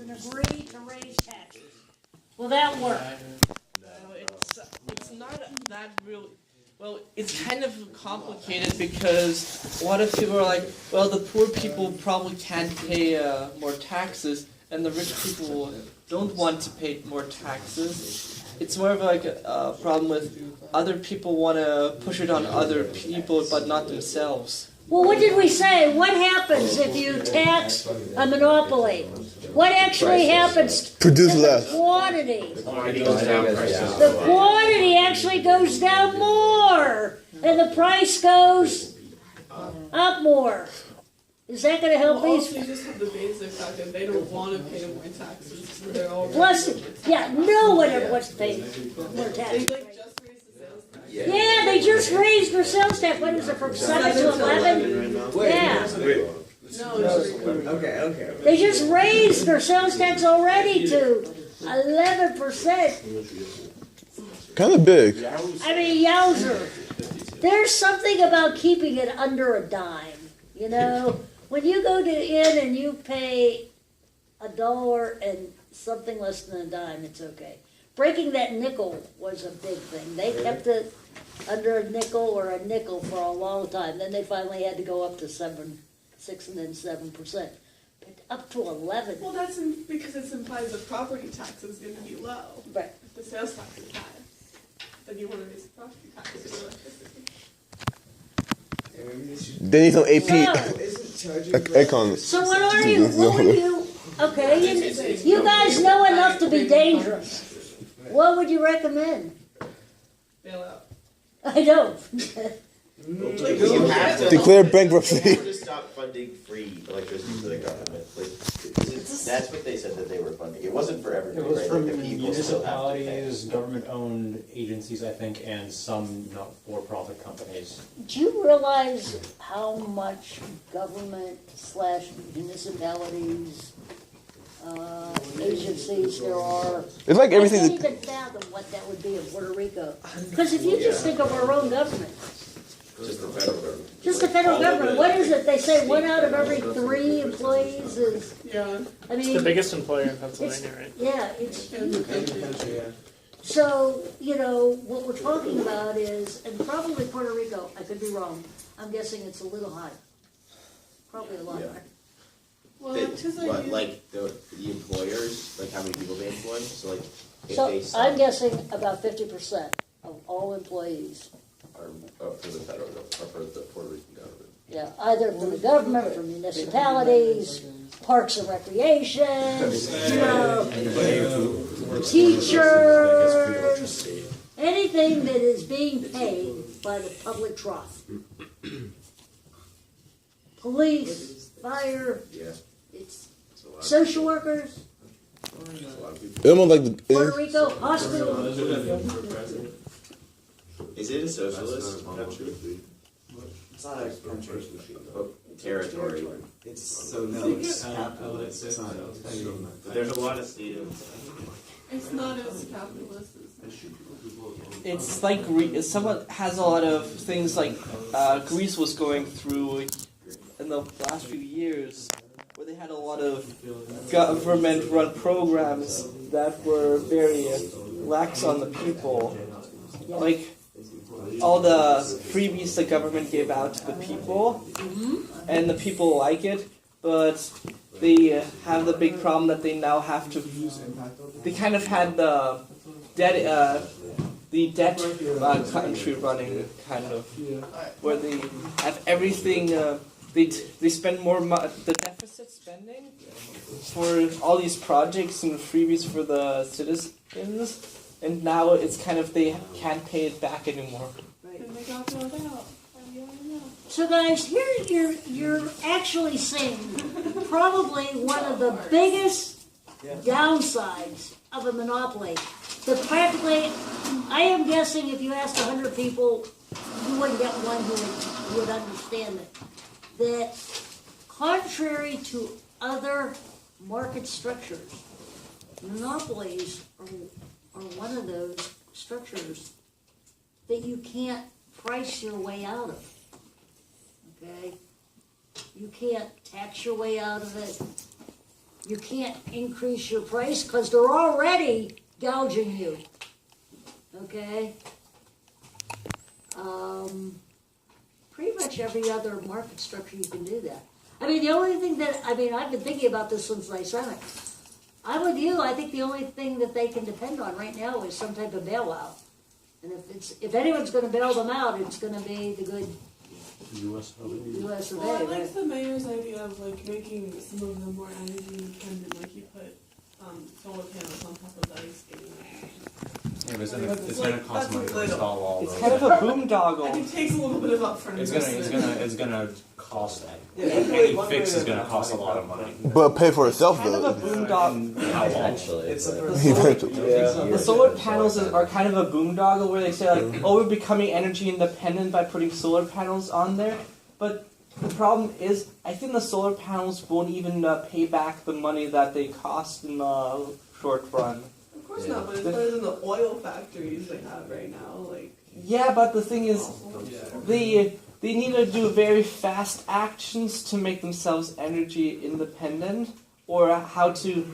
and agree to raise taxes. Will that work? No, it's not that real. Well, it's kind of complicated because a lot of people are like, well, the poor people probably can't pay more taxes, and the rich people don't want to pay more taxes. It's more of like a problem with other people want to push it on other people, but not themselves. Well, what did we say? What happens if you tax a monopoly? What actually happens Produce to less. the quantity? The quantity goes down, price goes The up. quantity actually goes down more, and the price goes up more. Is that going to help Well, these? also, you just have the basic fact that they don't want to pay more taxes. They're already Plus, yeah, no one ever wants to pay more They taxes. like just raised the sales tax. Yeah, they just raised their sales tax. What is it, from 7 to 11? Yeah. No, it's Okay. They just raised their sales tax already to 11%. Kind of big. I mean, yowzer. There's something about keeping it under a dime. You know, when you go to inn and you pay $1 and something less than a dime, it's okay. Breaking that nickel was a big thing. They kept it under a nickel or a nickel for a long time. Then they finally had to go up to 6 and then 7%. But up to 11. well, that's because it implies the property tax is going to be low. Right. If the sales tax is high, then you want to raise the property tax for electricity. They need some AP So, econ. so what are you? What would you? Okay, you guys know enough to be dangerous. What would you recommend? Bail out. I don't. You have to Declare You bankruptcy. have to stop funding free electricity for the government. Like, that's what they said that they were funding. It wasn't for It everybody, was right? from Like, the people still have to pay. municipalities, government-owned agencies, I think, and some not-for-profit companies. Do you realize how much government / municipalities, agencies there are? It's like I everything. can't even fathom what that would be in Puerto Rico. Because if you just think of our own government, Just the federal government. just the federal government, what is it? They say 1 out of every 3 employees is, Yeah. I It's the mean, biggest employer in Pennsylvania, right? yeah, it's In the huge. country. So, you know, what we're talking about is, and probably Puerto Rico, I could be wrong, I'm guessing it's a little higher. Probably a lot Yeah. higher. Well, They- because I What, use- like the employers, like how many people they employ? So like, if So, they I'm stop guessing about 50% of all employees, are for the federal government, or for the Puerto Rican government. yeah, either from the government, from municipalities, parks and recreation, you know, teachers, anything that is being paid by the public trust. Police, fire, Yeah. it's It's a lot. social workers, It's a lot of people. It's almost like Puerto Rico, hospital. Is it a socialist country? It's not a country. Oh, territory. It's capitalist. It's not. But there's a lot of state it's not as capitalist as It's like someone has a lot of things like Greece was going through in the last few years, where they had a lot of government-run programs that were very lax on the people. Like all the freebies the government gave out to the people, and the people like it, but they have the big problem that they now have to. They kind of had the debt country running, kind of, where they have everything. They spend more the deficit spending for all these projects and freebies for the citizens, and now it's kind of they can't pay it back anymore. and they got bailed out. So guys, here you're actually seeing probably one of the biggest downsides of a monopoly. That practically, I am guessing if you asked 100 people, you wouldn't get one who would understand it. That contrary to other market structures, monopolies are one of those structures that you can't price your way out of. Okay? You can't tax your way out of it. you can't increase your price because they're already gouging you. Okay? Pretty much every other market structure you can do that. I mean, the only thing that, I've been thinking about this since I sent it. I'm with you, I think the only thing that they can depend on right now is some type of bailout. And if anyone's gonna bail them out, it's gonna be the good US of A, Well, I right? like the mayor's idea of like making some of them more energy independent, like he put solar panels on top of the ice skating. Yeah, but it's gonna cost money to install all It's those. kind of a boondoggle. It takes a little bit of upfront investment. It's gonna cost. Yeah, Any fix is gonna cost a lot of money. But pay for itself Kind of a though. boondoggle. How long? Eventually. It's a but- Eventually. The solar panels are kind of a boondoggle where they say like, oh, we're becoming energy independent by putting solar panels on there. But the problem is, I think the solar panels won't even pay back the money that they cost in the short run. Of course not, but it's better than the oil factories they have right now. Like, Yeah, but the thing is, they need to do very fast actions to make themselves energy independent, or how to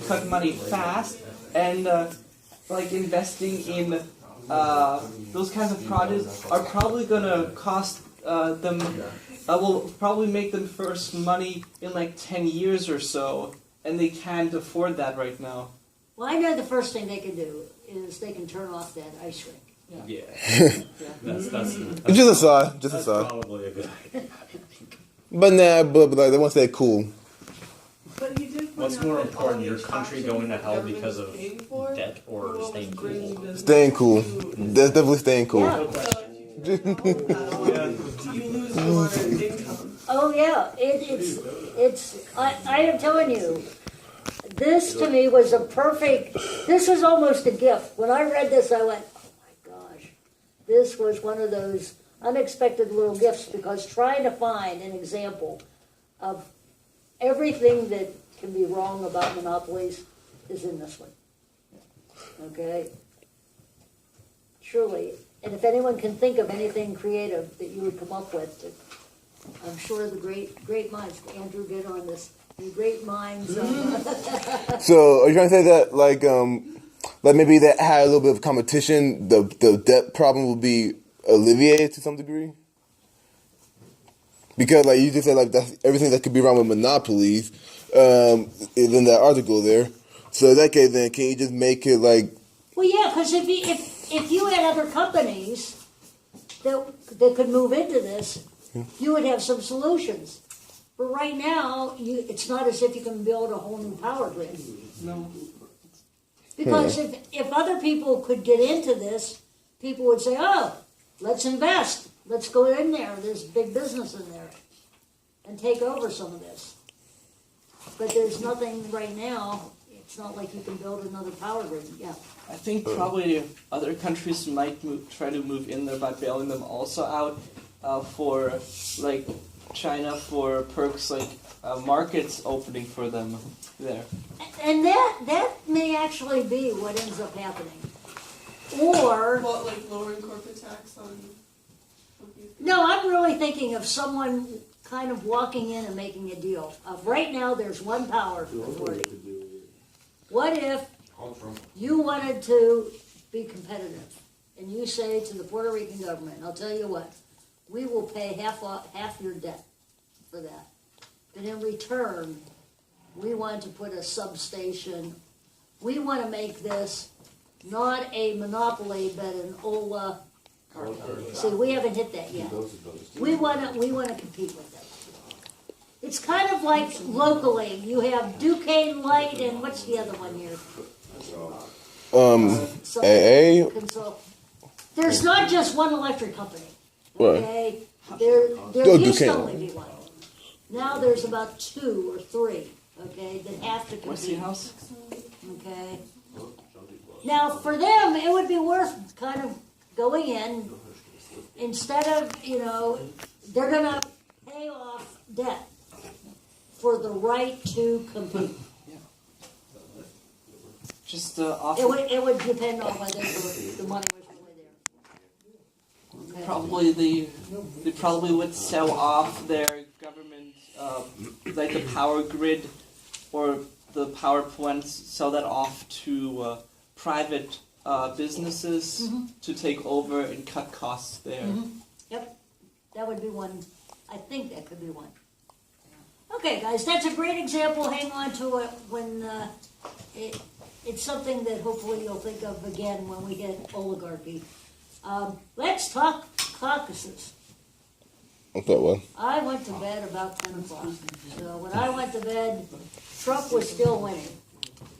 cut money fast, and like investing in those kinds of projects are probably gonna cost them. Will probably make them first money in like 10 years or so, and they can't afford that right now. Well, I know the first thing they can do is they can turn off that ice rink. Yeah. That's Just a side, just a that's side. probably a good idea. But nah, but like they want to stay cool. but he did point What's out more that important, all the your country attractions going to hell the because government's of paying for debt or were what staying was cool? bringing business Staying cool. to- That's definitely staying cool. Yeah. So, you lose your income. Oh yeah, I am telling you, this to me was a perfect, this was almost a gift. When I read this, I went, oh my gosh, this was one of those unexpected little gifts, because trying to find an example of everything that can be wrong about monopolies is in this one. Okay? Truly. And if anyone can think of anything creative that you would come up with, I'm sure the great minds, Andrew, get on this, the great minds. So are you trying to say that like maybe that had a little bit of competition, the debt problem will be alleviated to some degree? Because like you just said, like that's everything that could be wrong with monopolies is in that article there. So in that case, then can you just make it like? Well, yeah, because if you had other companies that could move into this, you would have some solutions. But right now, it's not as if you can build a whole new power grid. No. Because if other people could get into this, people would say, oh, let's invest. Let's go in there. There's big business in there. And take over some of this. But there's nothing right now. It's not like you can build another power grid. Yeah. I think probably other countries might try to move in there by bailing them also out for like China for perks like markets opening for them there. And that may actually be what ends up happening. Or, What, like lowering corporate tax on companies? no, I'm really thinking of someone kind of walking in and making a deal. Right now, there's one power authority. What if you wanted to be competitive and you say to the Puerto Rican government, I'll tell you what, we will pay half your debt for that. But in return, we want to put a substation. We want to make this not a monopoly, but an OLA. See, we haven't hit that yet. We want to compete with them. It's kind of like locally. You have Duquesne Light and what's the other one here? So- AA? Consult. There's not just one electric company. Right. Okay? There Oh, used to Duquesne. only be one. Now there's about 2 or 3, okay, that have to compete. Westinghouse? Okay. Now, for them, it would be worth kind of going in, instead of, they're going to pay off debt for the right to compete. Just offer. It would depend on whether the money was really there. Okay. Probably they probably would sell off their government, like the power grid, or the power plants sell that off to private businesses to take over and cut costs there. Yep, that would be one. I think that could be one. Okay, guys, that's a great example. Hang on to it when it's something that hopefully you'll think of again when we get oligarchy. Let's talk caucuses. What's that one? I went to bed about 10 o'clock. So when I went to bed, Trump was still winning.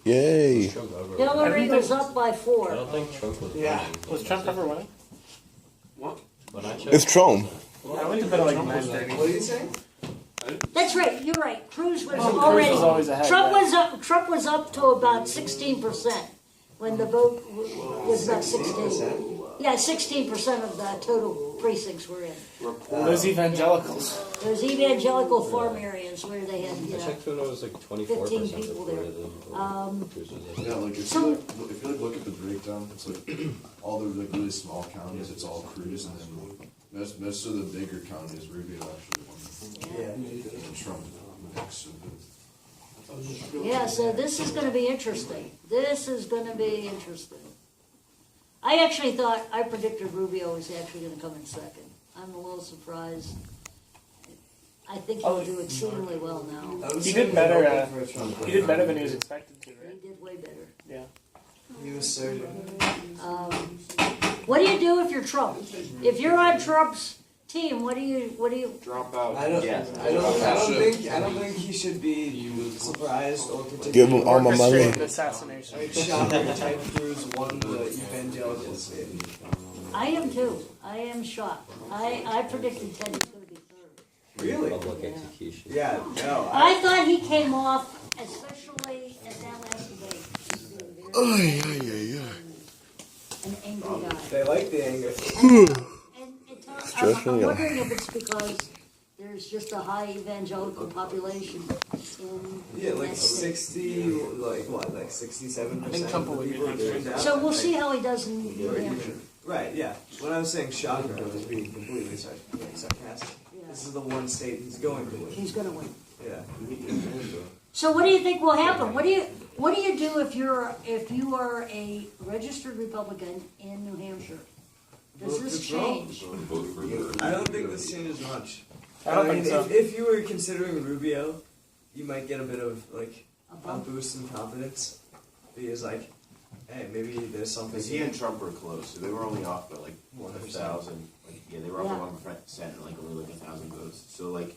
Yay. Hillary was up by 4. I don't think Trump was Yeah. winning. Was Trump ever winning? When I checked, It's Trump. I went to bed at like 9:30. What are you saying? That's right. You're right. Cruz was Cruz already. was always ahead, Trump yeah. was up. Trump was up to about 16% when the vote was about 16. Yeah, 16% of the total precincts were in. Those evangelicals. There's evangelical farm areas where they had, I checked when it was like 24% 15 people there. Yeah, like if So- you look at the breakdown, it's like all the like really small counties, it's all Cruz, and then most of the bigger counties, Rubio actually won. Yeah. And Trump next to it. Yeah, so this is going to be interesting. This is going to be interesting. I actually thought, I predicted Rubio was actually going to come in second. I'm a little surprised. I think he'll do exceedingly well now. He did better. He did better than he was expected to, He right? did way better. Yeah. He was surging. What do you do if you're Trump? If you're on Trump's team, what do you? Drop out. I don't think he should be surprised or particularly Give him all my money. Orchestrated assassination. like shocked that Ted Cruz won the evangelical state. I am too. I am shocked. I predicted Ted was going to be third. Really? public execution. Yeah. No. I thought he came off, especially at that last debate, as being very an angry guy. They like the anger. And I'm Stressful, yeah. wondering if it's because there's just a high evangelical population in Yeah, like that state. 60, like what, like 67% I think Trump of will the be people next. turned out. So we'll see how he does in New Hampshire. Right, yeah. When I was saying shocker, I was being completely sarcastic. This is the one state he's going to win. He's going to win. Yeah. So what do you think will happen? What do you do if you are a registered Republican in New Hampshire? Does this change? I don't think this changes much. I don't mean, think so. if you were considering Rubio, you might get a bit of like A a bump? boost in confidence because like, hey, maybe there's something. Because he and Trump were close, so they were only off by like 1,000. Like, yeah, they were off by Yeah. 1% and like only like 1,000 votes. So like,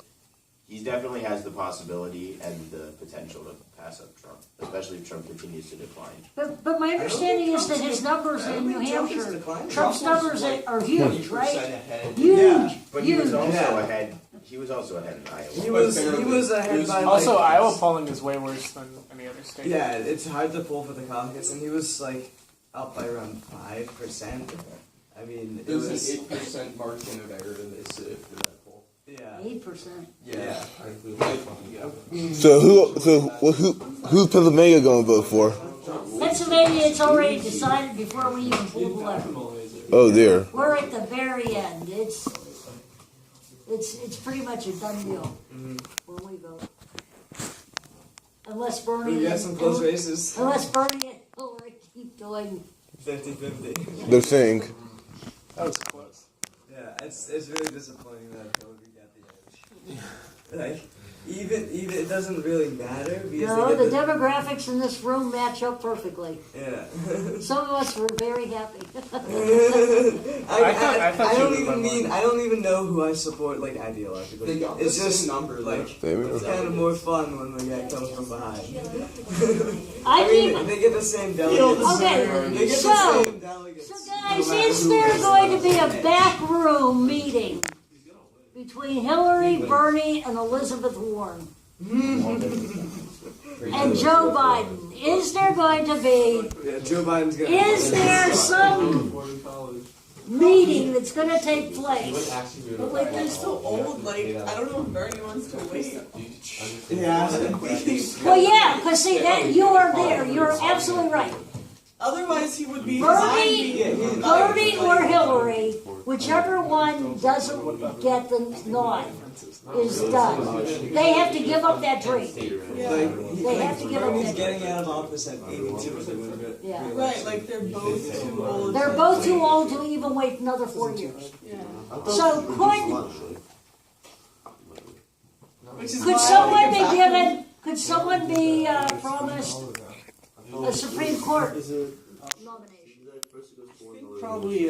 he definitely has the possibility and the potential to pass up Trump, especially if Trump continues to decline. But my understanding is that his numbers in New Hampshire, Trump's numbers are huge, right? Huge, Yeah, But he was huge. also Yeah. ahead. He was also ahead in Iowa. He was ahead by Also, like, Iowa polling is way worse than any other state. Yeah, it's hard to pull for the caucus, and he was like up by around 5%. I mean, it There's was an 8% margin of error in this for that poll. yeah. 8%. Yeah. So who's Pennsylvania going to vote for? Pennsylvania, it's already decided before we even pull the lever. Oh dear. We're at the very end. It's pretty much a done deal when we vote. Unless Bernie We got some close races. unless Bernie and Hillary keep doing 50-50. They're saying. That was close. Yeah, it's really disappointing that Hillary got the edge. Like, even it doesn't really matter because No, they the get demographics in this room match up perfectly. yeah. Some of us were very happy. I thought I you don't would even vote mean I don't even know who I support like ideologically. They got It's the just same number, like Same. it's kind of more fun when the guy comes from behind. I mean, keep. they get the same delegates. Okay, They get so- the same delegates. So guys, no matter is who there wins. going to be a backroom meeting between Hillary, Bernie, and Elizabeth Warren? And Joe Biden? Is there going to be, Yeah, Joe Biden's gonna. is there some meeting that's going to take place? But like, they're so old. Like, I don't know if Bernie wants to wait. Yeah. Well, yeah, because see, that you are there. You're absolutely right. Otherwise, he would be Bernie or Hillary whichever one doesn't get the nod is done. They have to give up that drink. They have to give up He's that drink. getting out of office at 82. Yeah. Right, like they're both too old. They're both too old to even wait another 4 years. Yeah. So Which is could why someone be it's given, could someone be promised a Supreme Court nomination? Probably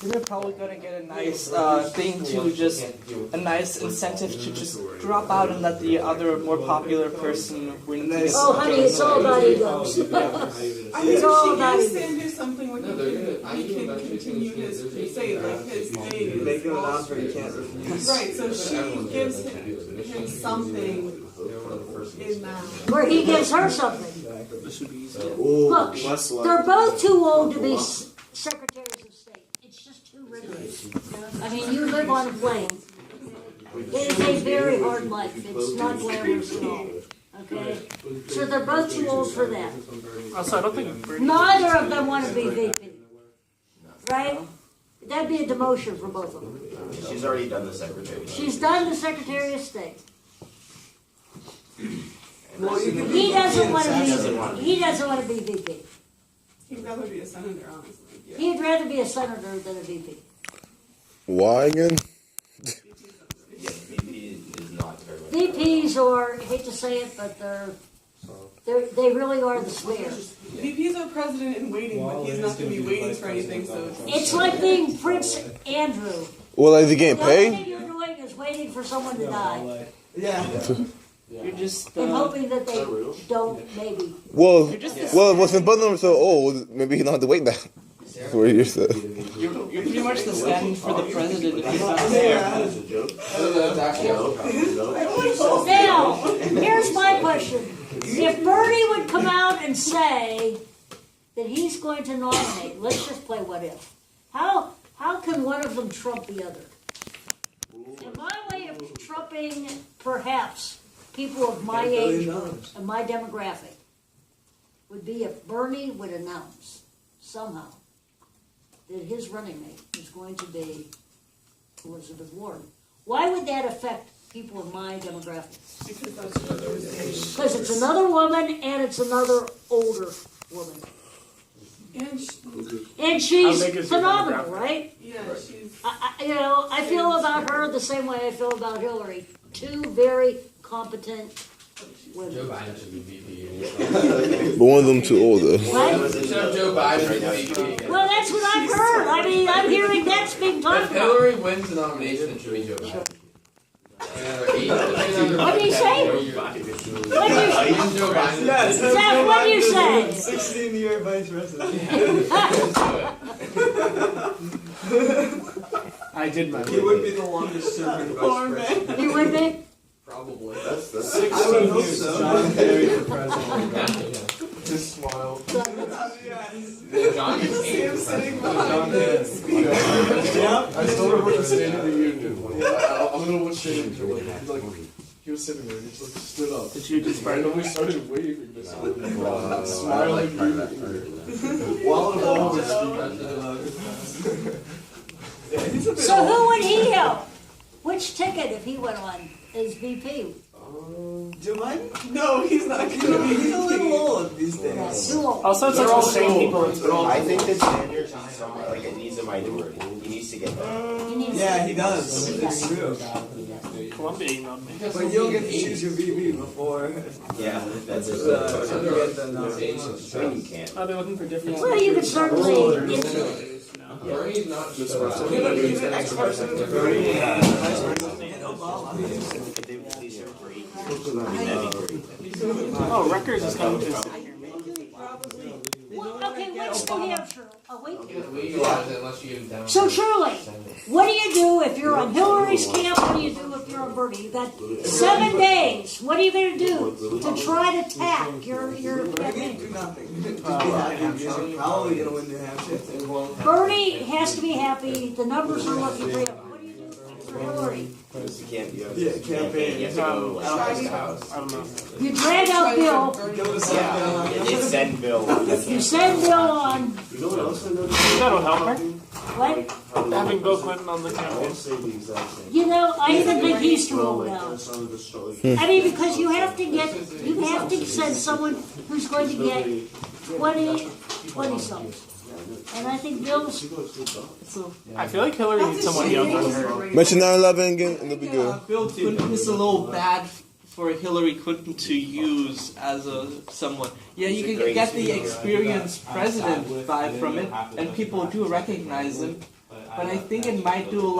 they're probably gonna get a nice thing to just a nice incentive to just drop out and let the other more popular person win. Oh, honey, it's all about egos. I mean, It's all she about gives egos. Sanders something where he can continue his crusade, like his thing. Make him an offer he can't refuse. Right, so she gives him something in that. Where he gives her something. This would be easy. Look, they're both too old to be secretaries of state. It's just too rigorous. I mean, you live on a plane. It is a very hard life. It's not glamorous at all. Okay? So they're both too old for that. Also, I don't think Neither of them want to be VP. Right? That'd be a demotion for both of them. She's already done the secretary. She's done the Secretary of State. He doesn't want to be. He doesn't want to be VP. He'd rather be a senator, honestly. He'd rather be a senator than a VP. Why again? Yeah, VP is not very much. VPs are, I hate to say it, but they really are the spares. VP's our president in waiting, but he's not going to be waiting for anything, so It's like being Prince Andrew. Well, is he getting The only paid? thing you're doing is waiting for someone to die Yeah. you're just and hoping that they don't, maybe. Well, since both of them are so old, maybe he don't have to wait that 4 years. So. you're pretty much the stand for the president if he's not there. Now, here's my question. If Bernie would come out and say that he's going to nominate, let's just play what if. How can one of them trump the other? And my way of trumping, perhaps, people of my age and my demographic would be if Bernie would announce somehow that his running mate is going to be Elizabeth Warren. Why would that affect people of my demographic? because that's what they're saying. Because it's another woman and it's another older woman. And she's phenomenal, right? Yeah, she's. I feel about her the same way I feel about Hillary. Two very competent women. Joe Biden should be VP. But one of them too old though. What? Joe Biden is VP. Well, that's what I've heard. I mean, I'm hearing that's being talked If about. Hillary wins the nomination, it should be Joe Biden. What do you say? What do you Joe Biden. Yes. Zach, what do you say? 16-year vice president. I did my He would be the longest serving vice president. You would be? Probably. I would hope so. Just smile. John See him sitting behind the speaker. I still remember the State of the Union. I don't know what State of the Union. He was sitting there and he just stood up. Did you just And we started waving this smiling. While the whole was speaking. So who would he help? Which ticket, if he went on, is VP? Joe Biden? No, he's not going to be. He's a little old these days. Too old. Also, it's like the same people. I think that Sanders needs someone, like, it needs a minority. He needs to get that. He needs Yeah, he does. He does. It's true. Columbia emailed me. But you'll get to choose your VP before Yeah, that's you it. get the nomination. Sure, you can't. Oh, they're looking for different. Well, you could certainly. Bernie's not just Even ex-president of Bernie, vice president, and Obama. If they release her for 8 years, that'd be great. Oh, Rutgers is coming to. Well, okay, what's New Hampshire? A week? legalize it unless you get him down. So Shirley, what do you do if you're on Hillary's camp? What do you do if you're on Bernie? You've got 7 days. What are you going to do to try to tack your campaign? Do nothing. Just be happy because you're probably going to win New Hampshire. Bernie has to be happy. The numbers are looking for him. What do you do for Hillary? You can't be Yeah, campaign. You have to go like, house to house. I don't know. You drag out Bill. Go to South Yeah, Carolina. it's send Bill. You send Bill on. That'll help her. What? Having Bill Clinton on the campaign. You know, I even think he's too old now. I mean, because you have to send someone who's going to get 20 something. And I think Bill's, I feel like Hillary needs someone younger than her. Mention 9/11 again, and it'll be good. Bill Clinton is a little bad for Hillary Clinton to use as someone. Yeah, you can get the experienced president vibe from it, and people do recognize him. But I think it might do a lot.